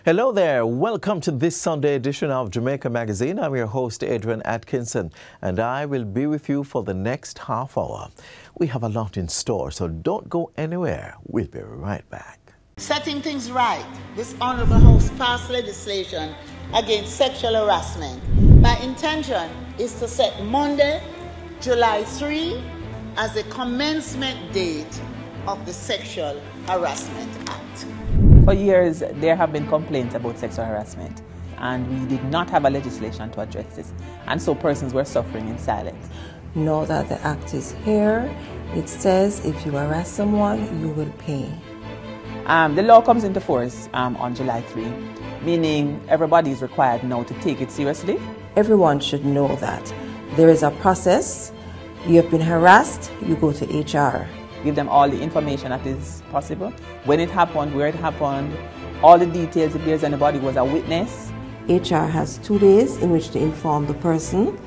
Hello there. Welcome to this Sunday edition of Jamaica Magazine. I'm your host, Adrian Atkinson, and I will be with you for the next half hour. We have a lot in store, so don't go anywhere. We'll be right back. Setting things right. This Honorable House passed legislation against sexual harassment. My intention is to set Monday, July 3 as the commencement date of the Sexual Harassment Act. For years, there have been complaints about sexual harassment, and we did not have a legislation to address this, and so persons were suffering in silence. Know that the act is here. It says if you harass someone, you will pay. The law comes into force on July 3, meaning everybody is required now to take it seriously. Everyone should know that there is a process. You have been harassed, you go to HR. Give them all the information that is possible. When it happened, where it happened, all the details if there's anybody who was a witness. HR has 2 days in which to inform the person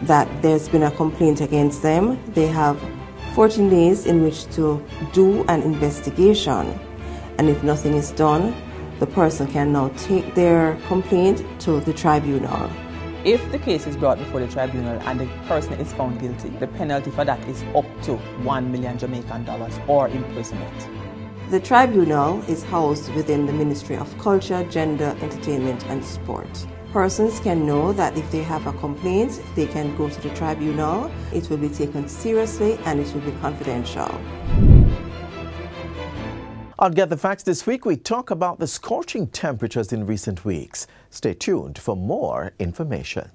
that there's been a complaint against them. They have 14 days in which to do an investigation. And if nothing is done, the person can now take their complaint to the tribunal. If the case is brought before the tribunal and the person is found guilty, the penalty for that is up to $1 million Jamaican dollars or imprisonment. The tribunal is housed within the Ministry of Culture, Gender, Entertainment and Sport. Persons can know that if they have a complaint, they can go to the tribunal. It will be taken seriously and it will be confidential. On Get the Facts this week, we talk about the scorching temperatures in recent weeks. Stay tuned for more information.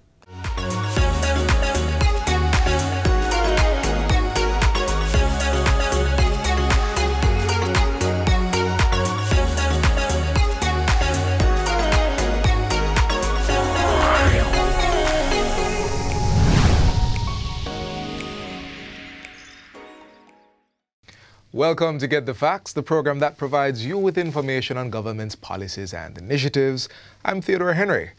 Welcome to Get the Facts, the program that provides you with information on government's policies and initiatives. I'm Theodore Henry.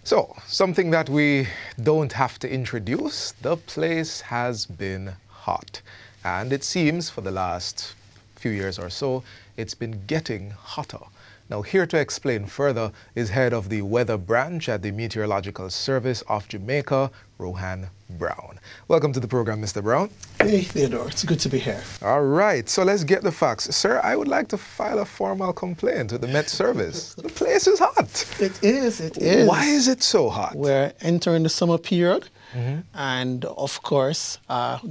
So, something that we don't have to introduce, the place has been hot. And it seems for the last few years or so, it's been getting hotter. Now, here to explain further is head of the weather branch at the Meteorological Service of Jamaica, Rohan Brown. Welcome to the program, Mr. Brown. Hey, Theodore. It's good to be here. All right. So let's get the facts. Sir, I would like to file a formal complaint with the Met Service. The place is hot. It is. It is. Why is it so hot? We're entering the summer period. And of course,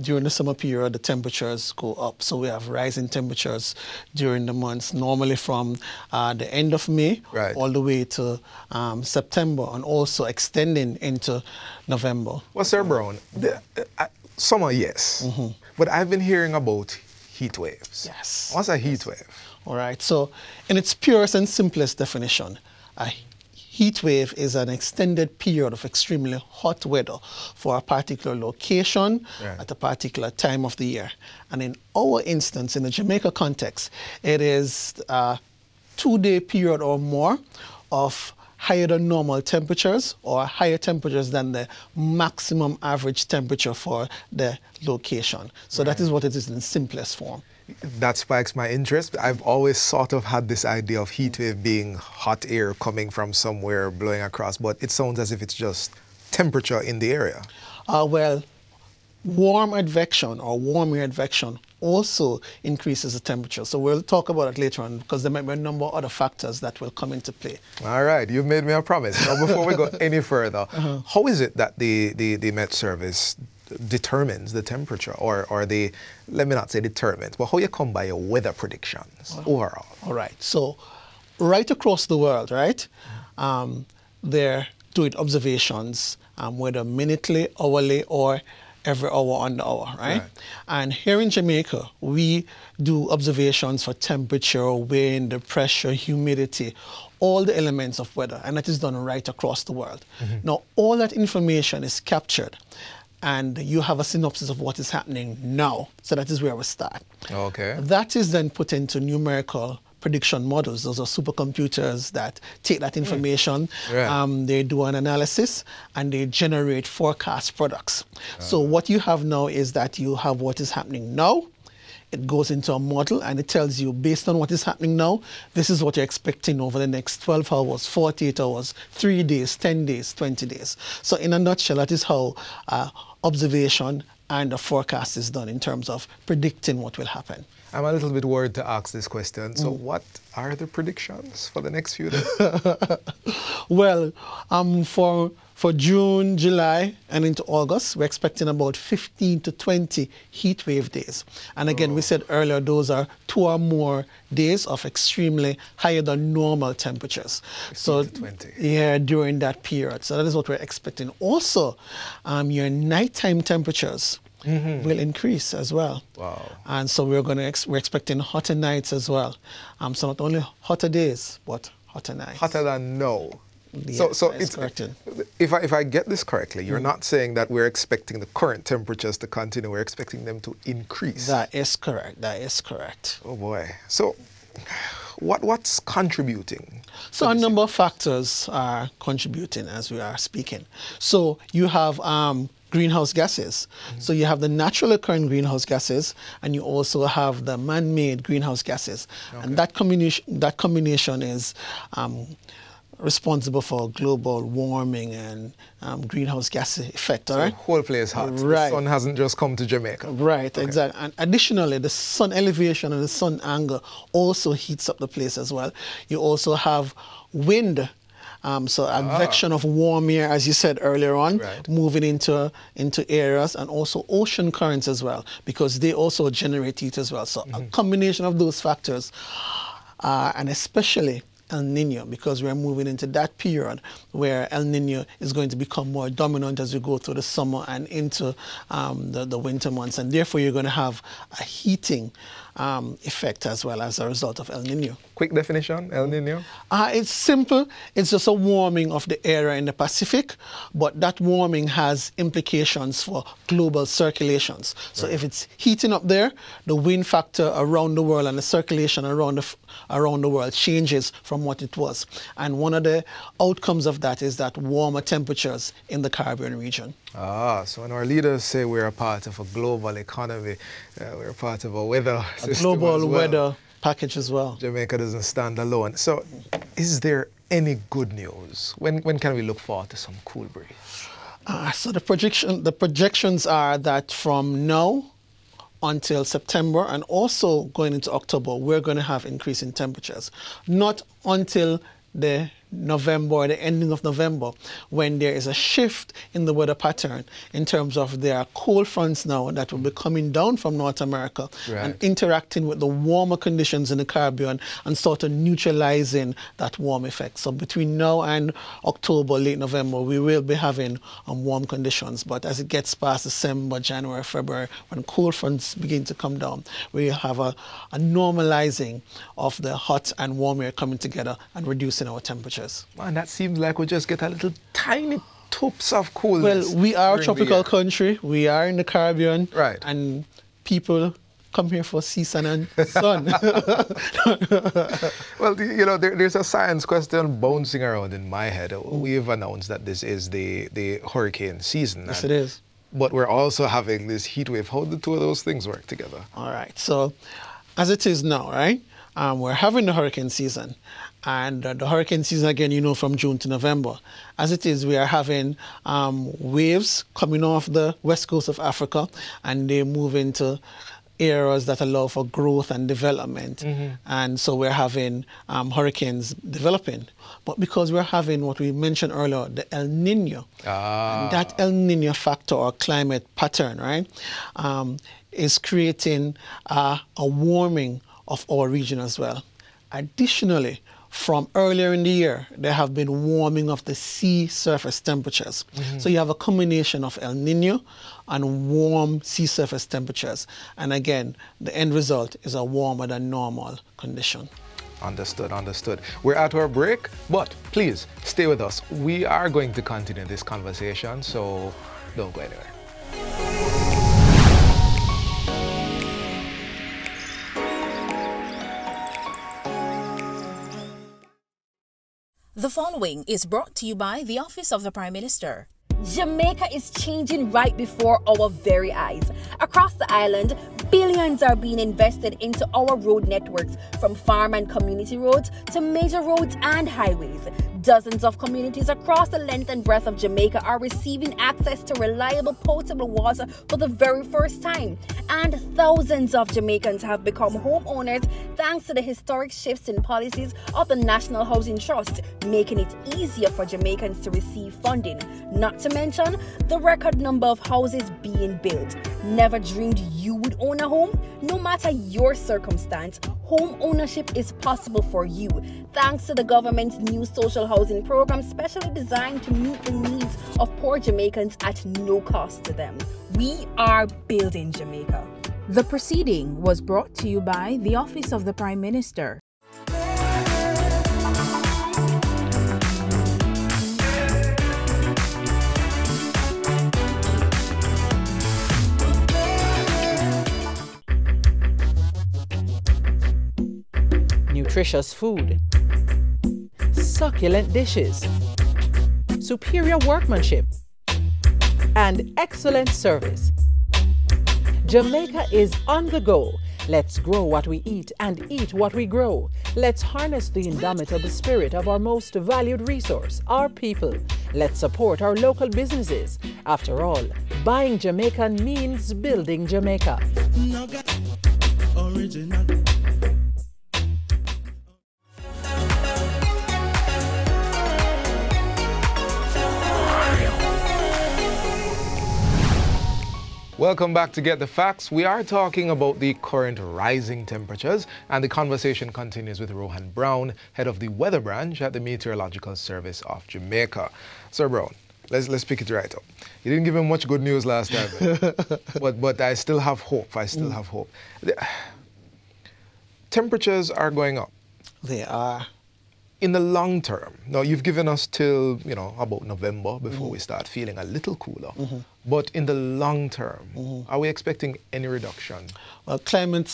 during the summer period, the temperatures go up. So we have rising temperatures during the months, normally from the end of May all the way to September, and also extending into November. Well, Sir Brown, summer, yes. But I've been hearing about heat waves. Yes. What's a heat wave? All right. So in its purest and simplest definition, a heat wave is an extended period of extremely hot weather for a particular location at a particular time of the year. And in our instance, in the Jamaica context, it is a 2-day period or more of higher than normal temperatures or higher temperatures than the maximum average temperature for the location. So that is what it is in simplest form. That spikes my interest. I've always sort of had this idea of heat wave being hot air coming from somewhere blowing across, but it sounds as if it's just temperature in the area. Well, warm advection or warm air advection also increases the temperature. So we'll talk about it later on because there might be a number of other factors that will come into play. All right, you've made me a promise. Now, before we go any further, how is it that the Met Service determines the temperature, or the, let me not say determines, but how you come by your weather predictions overall? All right, so right across the world, right, they're doing observations, whether minutely, hourly, or every hour on the hour, right? And here in Jamaica, we do observations for temperature, wind, pressure, humidity, all the elements of weather, and that is done right across the world. Now, all that information is captured, and you have a synopsis of what is happening now. So that is where we start. Okay. That is then put into numerical prediction models. Those are supercomputers that take that information, they do an analysis, and they generate forecast products. So what you have now is that you have what is happening now it goes into a model and it tells you, based on what is happening now, this is what you're expecting over the next 12 hours, 48 hours, 3 days, 10 days, 20 days. So in a nutshell, that is how observation and a forecast is done in terms of predicting what will happen. I'm a little bit worried to ask this question. So what are the predictions for the next few days? Well, for June, July, and into August, we're expecting about 15 to 20 heat wave days. And again, we said earlier, those are 2 or more days of extremely higher than normal temperatures. 15 to 20. Yeah, during that period. So that is what we're expecting. Also, your nighttime temperatures will increase as well. Wow. And so we're expecting hotter nights as well. So not only hotter days, but hotter nights. Hotter than now. Yes, so it's it's, if I get this correctly, you're not saying that we're expecting the current temperatures to continue. We're expecting them to increase. That is correct. That is correct. Oh boy. So what's contributing? So a number of factors are contributing as we are speaking. So you have greenhouse gases. So you have the natural occurring greenhouse gases, and you also have the man-made greenhouse gases. Okay. And that combination is responsible for global warming and greenhouse gas effect. All right? The whole place hot. Right. The sun hasn't just come to Jamaica. Right, okay. Exactly. And additionally, the sun elevation and the sun angle also heats up the place as well. You also have wind. So advection of warm air, as you said earlier on, moving into areas, and also ocean currents as well, because they also generate heat as well. So a combination of those factors, and especially El Nino, because we're moving into that period where El Nino is going to become more dominant as we go through the summer and into the winter months, and therefore you're going to have a heating effect as well as a result of El Nino. Quick definition, El Nino? It's simple. It's just a warming of the area in the Pacific, but that warming has implications for global circulations. So if it's heating up there, the wind factor around the world and the circulation around the world changes from what it was. And one of the outcomes of that is that warmer temperatures in the Caribbean region. So when our leaders say we're a part of a global economy, we're a part of a weather system global as well. Weather package as well. Jamaica doesn't stand alone. So is there any good news? When can we look forward to some cool breeze? So the projections are that from now until September and also going into October, we're going to have increasing temperatures. Not until the November or the ending of November, when there is a shift in the weather pattern in terms of there are cold fronts now that will be coming down from North America and interacting with the warmer conditions in the Caribbean and sort of neutralizing that warm effect. So between now and October, late November, we will be having warm conditions. But as it gets past December, January, February, when cold fronts begin to come down, we have a normalizing of the hot and warm air coming together and reducing our temperatures. Man, that seems like we just get a little tiny toops of coolness. Well, we are a tropical country. We are in the Caribbean. Right. And people come here for season and sun. Well, you know, there's a science question bouncing around in my head. We've announced that this is the hurricane season. Yes, it is. But we're also having this heat wave. How do the two of those things work together? All right. So as it is now, right, we're having the hurricane season. And the hurricane season, again, you know, from June to November. As it is, we are having waves coming off the west coast of Africa, and they move into areas that allow for growth and development. And so we're having hurricanes developing. But because we're having what we mentioned earlier, the El Nino, and that El Nino factor or climate pattern, right, is creating a warming of our region as well. Additionally, from earlier in the year, there have been warming of the sea surface temperatures. So you have a combination of El Nino and warm sea surface temperatures. And again, the end result is a warmer than normal condition. Understood, understood. We're at our break, but please stay with us. We are going to continue this conversation, so don't go anywhere. The following is brought to you by the Office of the Prime Minister. Jamaica is changing right before our very eyes. Across the island, Billions are being invested into our road networks, from farm and community roads to major roads and highways. Dozens of communities across the length and breadth of Jamaica are receiving access to reliable potable water for the very first time. And thousands of Jamaicans have become homeowners thanks to the historic shifts in policies of the National Housing Trust, making it easier for Jamaicans to receive funding. Not to mention the record number of houses being built. Never dreamed you would own a home? No matter your circumstance, home ownership is possible for you, thanks to the government's new social housing program specially designed to meet the needs of poor Jamaicans at no cost to them. We are building Jamaica. The proceeding was brought to you by the Office of the Prime Minister. Nutritious food, succulent dishes, superior workmanship, and excellent service. Jamaica is on the go. Let's grow what we eat and eat what we grow. Let's harness the indomitable spirit of our most valued resource, our people. Let's support our local businesses. After all, buying Jamaican means building Jamaica. Original. Welcome back to Get the Facts. We are talking about the current rising temperatures, and the conversation continues with Rohan Brown, head of the weather branch at the Meteorological Service of Jamaica. Sir Brown, let's pick it right up. You didn't give him much good news last time, but I still have hope. I still have hope. Temperatures are going up. They are. In the long term, now you've given us till, about November before we start feeling a little cooler. But in the long term, are we expecting any reduction? Well, climate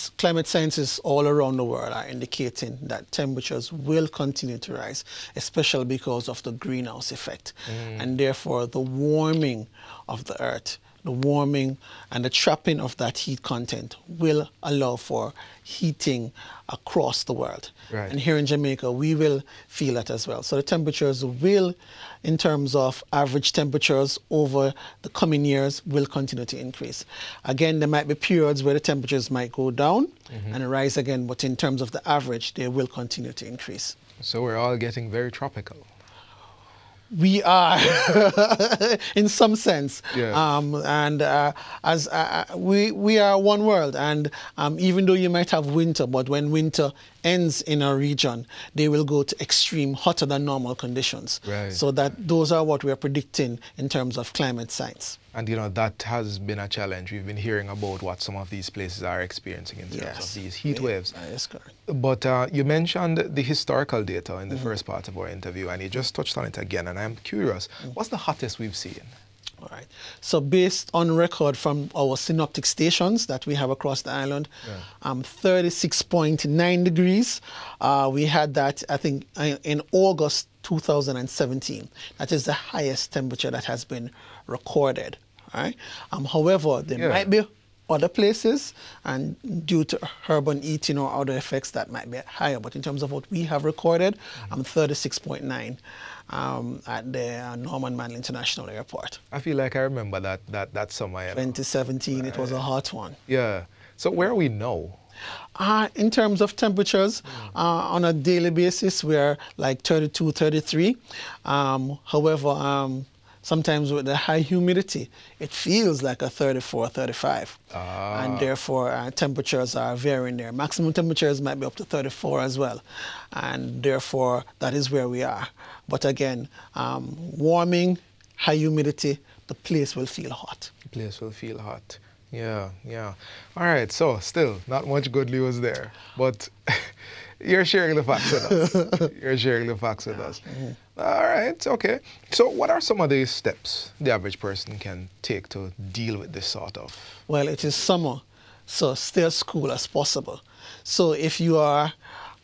scientists all around the world are indicating that temperatures will continue to rise, especially because of the greenhouse effect. And therefore, the warming of the earth, the warming and the trapping of that heat content will allow for heating across the world. Right. And here in Jamaica, we will feel that as well. So the temperatures will, in terms of average temperatures over the coming years, will continue to increase. Again, there might be periods where the temperatures might go down and rise again, but in terms of the average, they will continue to increase. So we're all getting very tropical. We are, in some sense, yes. We are one world, and even though you might have winter, but when winter ends in a region, they will go to extreme hotter than normal conditions. Right. So those are what we are predicting in terms of climate science. And that has been a challenge. We've been hearing about what some of these places are experiencing in terms of these heat waves. That is correct. But you mentioned the historical data in the first part of our interview, and you just touched on it again, and I'm curious, what's the hottest we've seen? All right. So based on record from our synoptic stations that we have across the island, 36.9 degrees. We had that, I think, in August 2017. That is the highest temperature that has been recorded. Right? However, there might be other places, and due to urban heating or other effects, that might be higher. But in terms of what we have recorded, 36.9 at the Norman Manley International Airport. I feel like I remember that summer. 2017, it was a hot one. Yeah. So where are we now? In terms of temperatures, on a daily basis, we're like 32, 33. However, sometimes with the high humidity, it feels like a 34, 35. And therefore, temperatures are varying there. Maximum temperatures might be up to 34 as well. And therefore, that is where we are. But again, warming, high humidity, the place will feel hot. The place will feel hot. Yeah, yeah. All right, so still not much good news there. But you're sharing the facts with us. You're sharing the facts with us. All right, okay. So what are some of the steps the average person can take to deal with this sort of? Well, it is summer, so stay as cool as possible. So if you are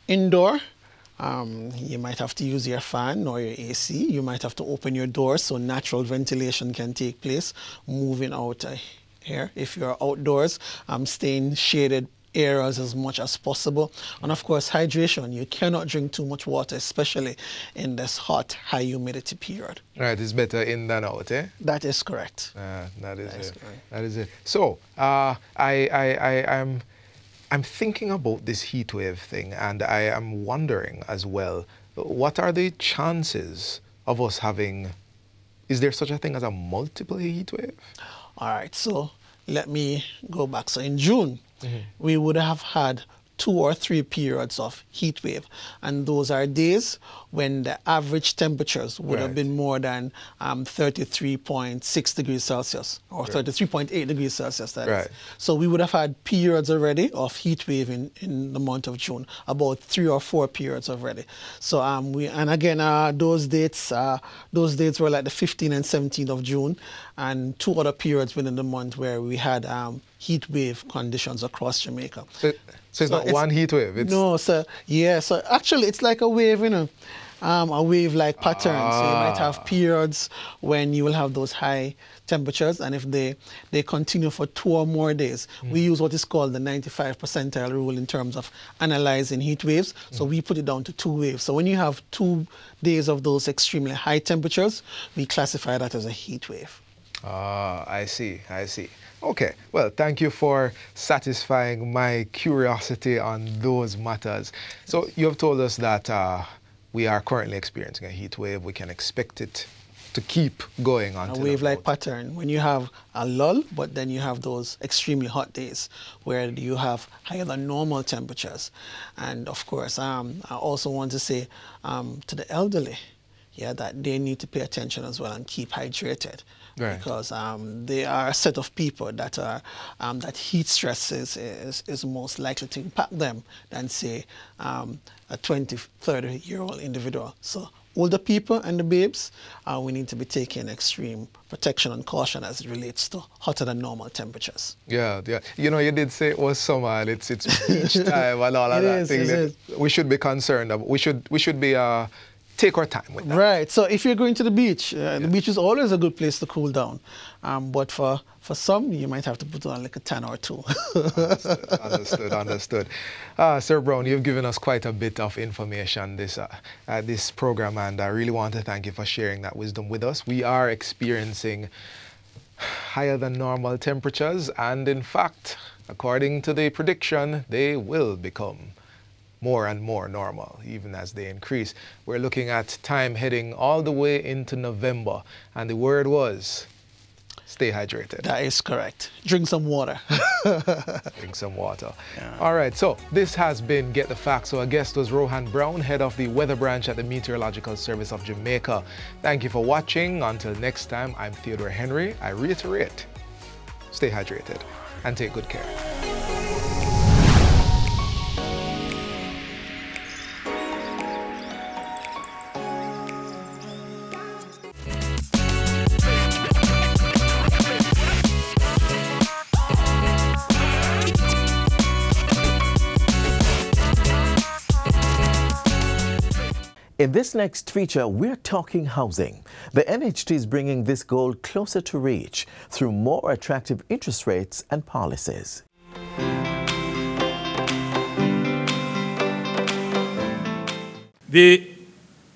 indoor, you might have to use your fan or your AC. You might have to open your doors so natural ventilation can take place, moving out here. If you're outdoors, stay in shaded areas as much as possible. And of course, hydration. You cannot drink too much water, especially in this hot, high humidity period. Right, it's better in than out, eh? That is correct. That is it. Correct. That is it. So, I'm thinking about this heat wave thing, and I am wondering as well, what are the chances of us having, is there such a thing as a multiple heat wave? All right, so let me go back. So in June, we would have had 2 or 3 periods of heat wave, and those are days when the average temperatures would have been more than 33.6 degrees Celsius or 33.8 degrees Celsius. That is. So we would have had periods already of heat wave in the month of June, about 3 or 4 periods already. So and again those dates were like the 15th and 17th of June, and 2 other periods within the month where we had heat wave conditions across Jamaica. So it's not one heat wave? It's... No, sir. Yeah, so actually it's like a wave, you know, a wave-like pattern. So you might have periods when you will have those high temperatures, and if they continue for 2 or more days, we use what is called the 95th percentile rule in terms of analyzing heat waves. So we put it down to 2 waves. So when you have 2 days of those extremely high temperatures, we classify that as a heat wave. I see. Okay, well, thank you for satisfying my curiosity on those matters. So you have told us that we are currently experiencing a heat wave. We can expect it to keep going on. A wave-like pattern. When you have a lull, but then you have those extremely hot days where you have higher than normal temperatures. And of course, I also want to say to the elderly, that they need to pay attention as well and keep hydrated. Because they are a set of people that are that heat stress is most likely to impact them than, say, a 20, 30-year-old individual. So older people and the babes, we need to be taking extreme protection and caution as it relates to hotter than normal temperatures. Yeah. You know, you did say it was summer and it's beach time and all of that thing. We should be concerned about. We should be take our time with that. Right. So if you're going to the beach, the beach is always a good place to cool down. But for some, you might have to put on like a tan or 2. Understood. Sir Brown, you've given us quite a bit of information this program, and I really want to thank you for sharing that wisdom with us. We are experiencing higher than normal temperatures, and in fact, according to the prediction, they will become more and more normal, even as they increase. We're looking at time heading all the way into November, and the word was, stay hydrated. That is correct. Drink some water. Drink some water. Yeah. All right, so this has been Get the Facts. So our guest was Rohan Brown, head of the weather branch at the Meteorological Service of Jamaica. Thank you for watching. Until next time, I'm Theodore Henry. I reiterate, stay hydrated and take good care. In this next feature, we're talking housing. The NHT is bringing this goal closer to reach through more attractive interest rates and policies. The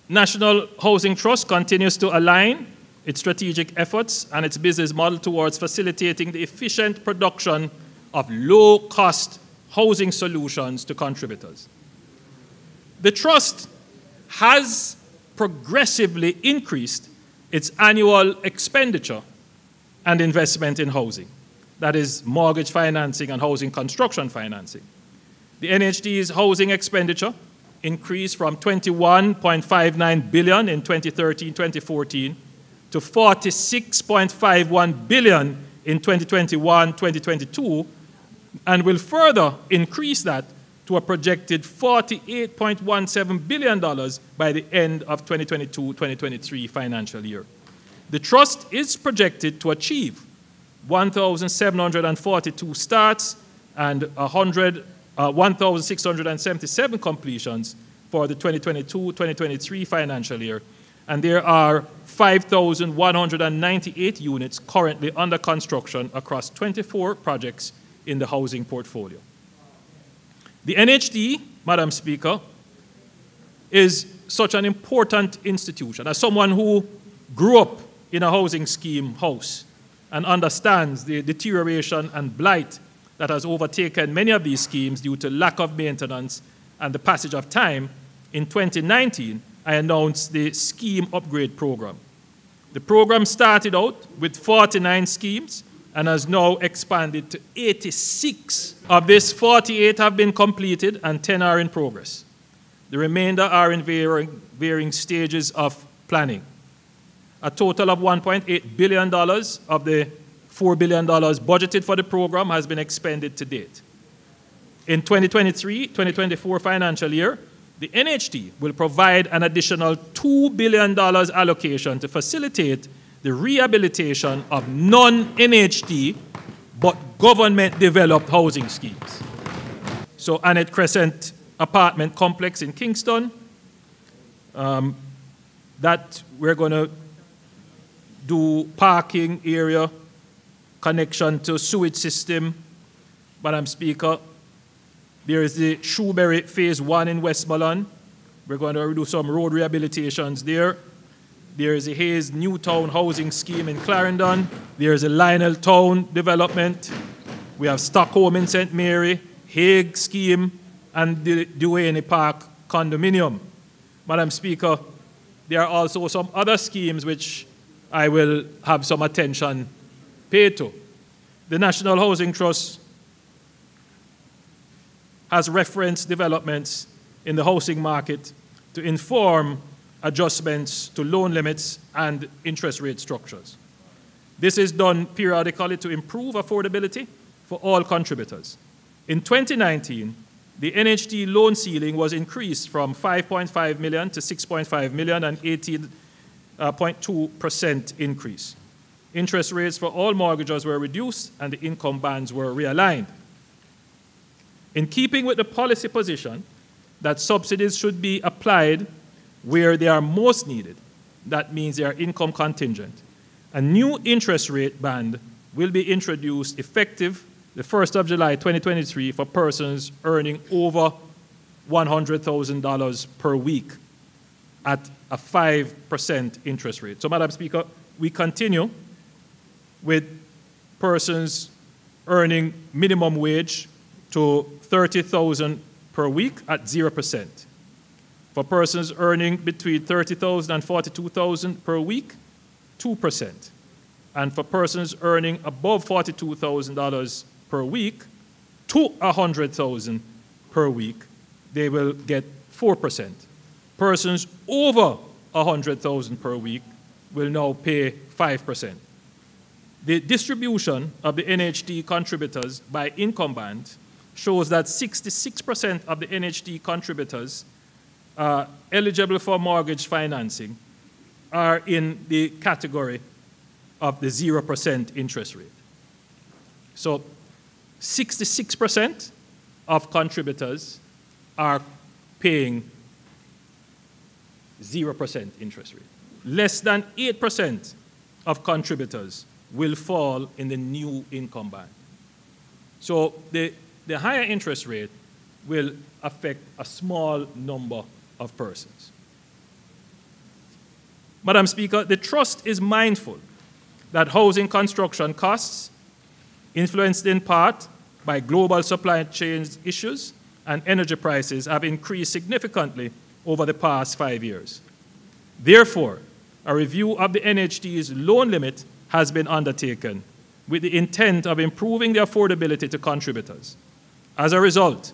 National Housing Trust continues to align its strategic efforts and its business model towards facilitating the efficient production of low-cost housing solutions to contributors. The Trust has progressively increased its annual expenditure and investment in housing. That is mortgage financing and housing construction financing. The NHT's housing expenditure increased from 21.59 billion in 2013-2014 to 46.51 billion in 2021-2022, and will further increase that to a projected $48.17 billion by the end of 2022-2023 financial year. The Trust is projected to achieve 1,742 starts and 1,677 completions for the 2022-2023 financial year, and there are 5,198 units currently under construction across 24 projects in the housing portfolio. The NHD, Madam Speaker, is such an important institution. As someone who grew up in a housing scheme house and understands the deterioration and blight that has overtaken many of these schemes due to lack of maintenance and the passage of time, in 2019, I announced the Scheme Upgrade Program. The program started out with 49 schemes and has now expanded to 86. Of this, 48 have been completed and 10 are in progress. The remainder are in varying stages of planning. A total of $1.8 billion of the $4 billion budgeted for the program has been expended to date. In 2023-2024 financial year, the NHD will provide an additional $2 billion allocation to facilitate the rehabilitation of non-NHD but government-developed housing schemes. So Annette Crescent apartment complex in Kingston, that we're going to do parking area, connection to sewage system. Madam Speaker, there is the Shrewsbury Phase 1 in Westmoreland. We're going to do some road rehabilitations there. There is a Hayes Newtown housing scheme in Clarendon. There is a Lionel Town development. We have Stockholm in St. Mary, Hague scheme, and the Duane Park condominium. Madam Speaker, there are also some other schemes which I will have some attention paid to. The National Housing Trust has referenced developments in the housing market to inform adjustments to loan limits and interest rate structures. This is done periodically to improve affordability for all contributors. In 2019, the NHD loan ceiling was increased from 5.5 million to 6.5 million, an 18.2% increase. Interest rates for all mortgages were reduced and the income bands were realigned. In keeping with the policy position that subsidies should be applied where they are most needed, that means they are income contingent, a new interest rate band will be introduced effective the 1st of July 2023 for persons earning over $100,000 per week at a 5% interest rate. So, Madam Speaker, we continue with persons earning minimum wage to $30,000 per week at 0%. For persons earning between $30,000 and $42,000 per week, 2%. And for persons earning above $42,000 per week to $100,000 per week, they will get 4%. Persons over $100,000 per week will now pay 5%. The distribution of the NHD contributors by income band shows that 66% of the NHD contributors eligible for mortgage financing are in the category of the 0% interest rate. So 66% of contributors are paying 0% interest rate. Less than 8% of contributors will fall in the new income band. So the higher interest rate will affect a small number of persons. Madam Speaker, the Trust is mindful that housing construction costs, influenced in part by global supply chain issues and energy prices, have increased significantly over the past 5 years. Therefore, a review of the NHD's loan limit has been undertaken with the intent of improving the affordability to contributors. As a result,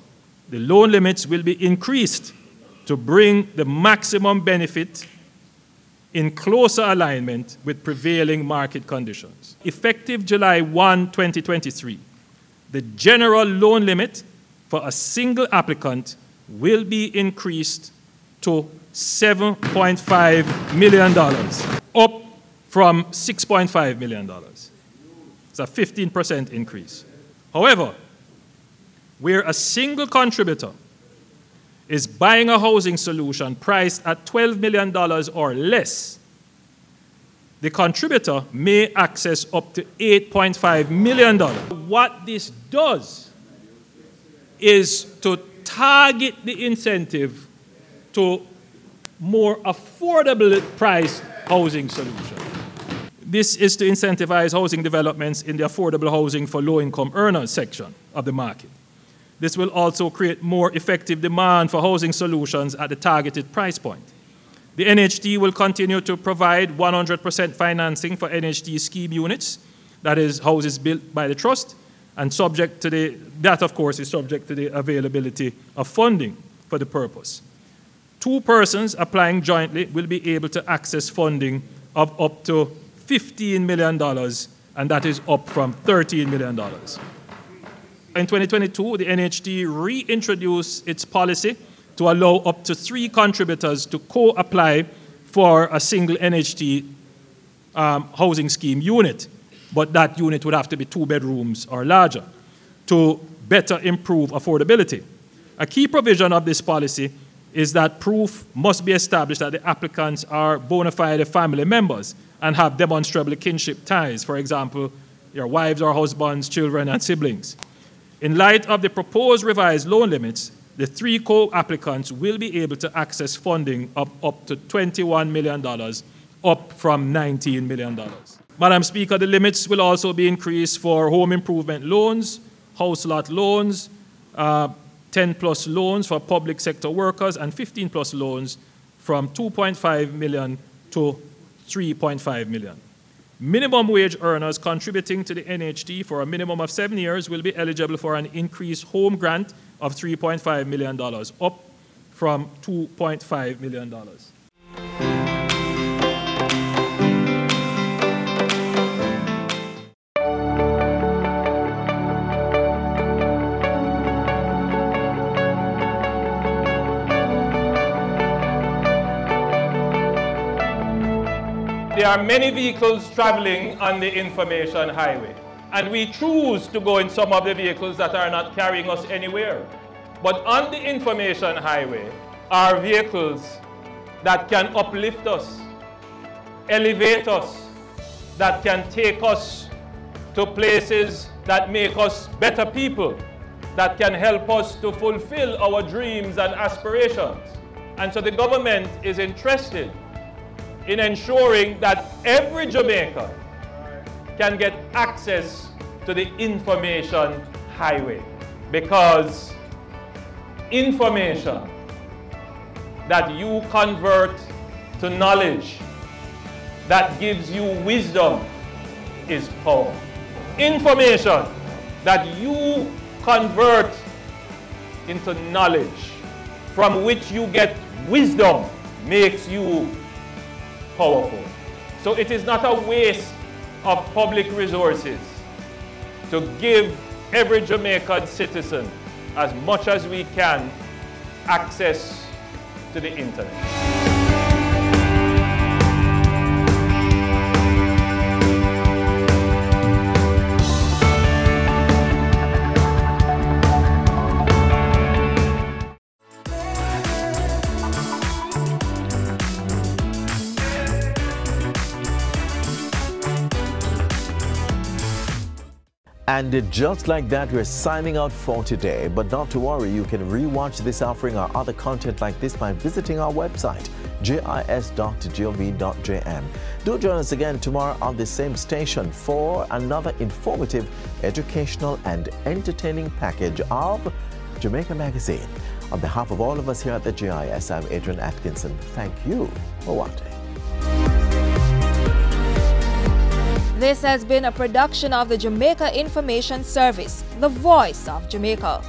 the loan limits will be increased to bring the maximum benefit in closer alignment with prevailing market conditions. Effective July 1, 2023, the general loan limit for a single applicant will be increased to $7.5 million, up from $6.5 million. It's a 15% increase. However, where a single contributor is buying a housing solution priced at $12 million or less, the contributor may access up to $8.5 million. What this does is to target the incentive to more affordable priced housing solutions. This is to incentivize housing developments in the affordable housing for low-income earners section of the market. This will also create more effective demand for housing solutions at the targeted price point. The NHD will continue to provide 100% financing for NHD scheme units, that is, houses built by the trust, and that, of course, is subject to the availability of funding for the purpose. 2 persons applying jointly will be able to access funding of up to $15 million, and that is up from $13 million. In 2022, the NHD reintroduced its policy to allow up to 3 contributors to co-apply for a single NHD housing scheme unit, but that unit would have to be 2 bedrooms or larger to better improve affordability. A key provision of this policy is that proof must be established that the applicants are bona fide family members and have demonstrable kinship ties, for example, your wives or husbands, children, and siblings. In light of the proposed revised loan limits, the 3 co-applicants will be able to access funding of up to $21 million, up from $19 million. Madam Speaker, the limits will also be increased for home improvement loans, house lot loans, 10-plus loans for public sector workers, and 15-plus loans from $2.5 million to $3.5 million. Minimum wage earners contributing to the NHD for a minimum of 7 years will be eligible for an increased home grant of $3.5 million, up from $2.5 million. There are many vehicles traveling on the information highway, and we choose to go in some of the vehicles that are not carrying us anywhere. But on the information highway are vehicles that can uplift us, elevate us, that can take us to places that make us better people, that can help us to fulfill our dreams and aspirations. And so the government is interested in ensuring that every Jamaican can get access to the information highway, because information that you convert to knowledge that gives you wisdom is power. Information that you convert into knowledge from which you get wisdom makes you powerful. So it is not a waste of public resources to give every Jamaican citizen as much as we can access to the internet. And just like that, we're signing out for today. But not to worry, you can rewatch this offering or other content like this by visiting our website, jis.gov.jm. Do join us again tomorrow on the same station for another informative, educational, and entertaining package of Jamaica Magazine. On behalf of all of us here at the JIS, I'm Adrian Atkinson. Thank you for watching. This has been a production of the Jamaica Information Service, the voice of Jamaica.